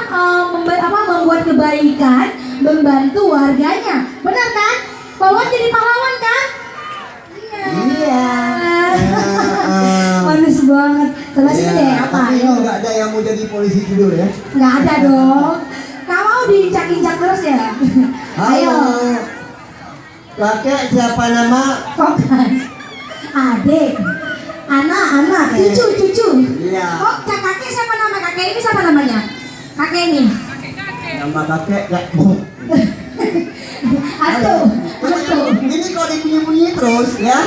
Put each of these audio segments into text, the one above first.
membuat kebaikan, membantu warganya. Benar kan? Wawan jadi pahlawan kan? Iya. Manis banget. Sebelah sini deh apa? Tapi ini nggak ada yang mau jadi polisi tidur ya? Nggak ada dong. Nggak mau diinjak-injak terus ya? Ayo. Kakek siapa nama? Kok kan? Adik, anak, cucu. Iya. Oh, kakek siapa nama kakek ini? Siapa namanya? Kakek ini. Nama kakek Kak. Aduh. Ini kok dibunyi-bunyi terus ya?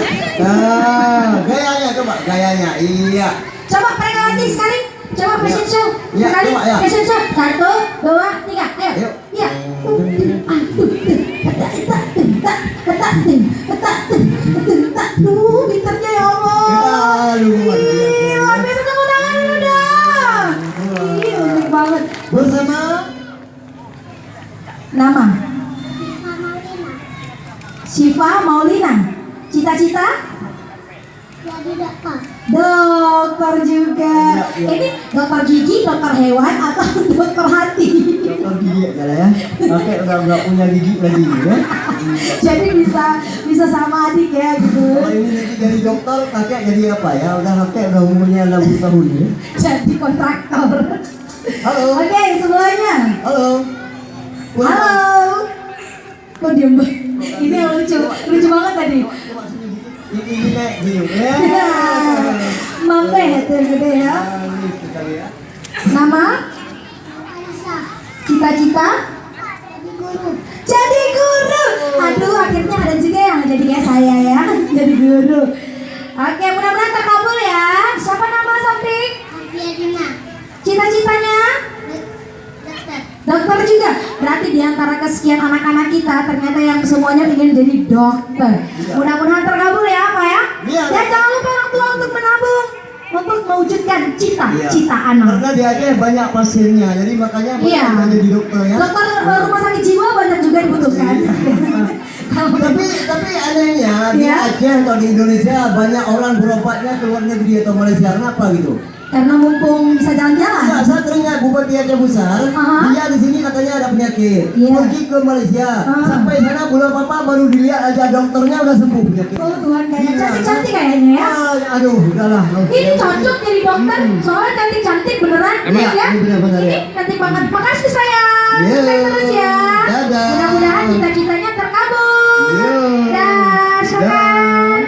Gayanya coba, gayanya. Iya. Coba Pregawati sekali. Coba fashion show. Iya, Sekali. coba ya. Fashion show. 1, 2, 3. Ayo. Yuk. Iya. Pinternya ya Allah. Luar biasa. Luar biasa, tepuk tangan dulu dong. Unik banget. Bersama Nama? Syifa Maulina. Cita-cita? Jadi dokter. Dokter juga. Ya. Ini dokter gigi, dokter hewan, atau dokter hati? dokter gigi adalah ya. Kakek udah nggak punya gigi lagi ya. Jadi bisa sama adik ya gitu. Kalau ini nanti jadi dokter, kakek jadi apa ya? Udah kakek udah umurnya 60 tahun ya. Jadi kontraktor. Halo. Oke, sebelahnya. Halo. Halo. Kok diem banget? Ini yang lucu banget tadi. Coba sini dikit. Ini naik gini. Ya. Mampe tuh gede ya. Manis sekali ya. Nama? Anissa. Cita-cita? Jadi guru. Jadi guru. Aduh, akhirnya ada juga yang jadi kayak saya ya. Jadi guru. Oke, mudah-mudahan terkabul ya. Siapa nama Sopik? Arfiadina. Cita-citanya? Dokter. Dokter juga. Berarti di antara kesekian anak-anak kita ternyata yang semuanya ingin jadi dokter. Mudah-mudahan terkabul ya, Pak ya. Iya. Dan jangan lupa orang tua untuk menabung untuk mewujudkan cita-cita Iya. anak. Karena dia aja banyak pasiennya, jadi makanya Iya. banyak jadi dokter ya. Dokter rumah sakit jiwa banyak juga dibutuhkan. Kalau- Tapi anehnya di Iya. Aceh atau di Indonesia banyak orang berobatnya ke luar negeri atau Malaysia. Kenapa gitu? Karena mumpung bisa jalan-jalan. Nah, saya teringat Bupati Aceh Besar, Aha. dia di sini katanya ada penyakit, Iya. pergi ke Malaysia, sampai sana belum apa baru dilihat aja dokternya udah sembuh penyakit. Oh Tuhan, kayak Iya. cantik-cantik kayaknya ya. Aduh, udahlah. Ini cocok jadi dokter, soalnya cantik-cantik beneran. Emang? Ya? Ini benar-benar ya. Ini cantik banget. Makasih sayang. Iya. Sukses terus ya. Dadah. Mudah-mudahan cita-citanya terkabul. Iya. Dah, silakan.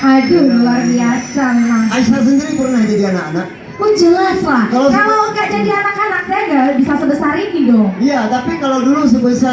Aduh, luar biasa memang. Aisyah sendiri pernah jadi anak-anak? Oh jelas lah. Kalau- Kalau nggak jadi anak-anak saya nggak bisa sebesar ini dong. Iya, tapi kalau dulu sebesar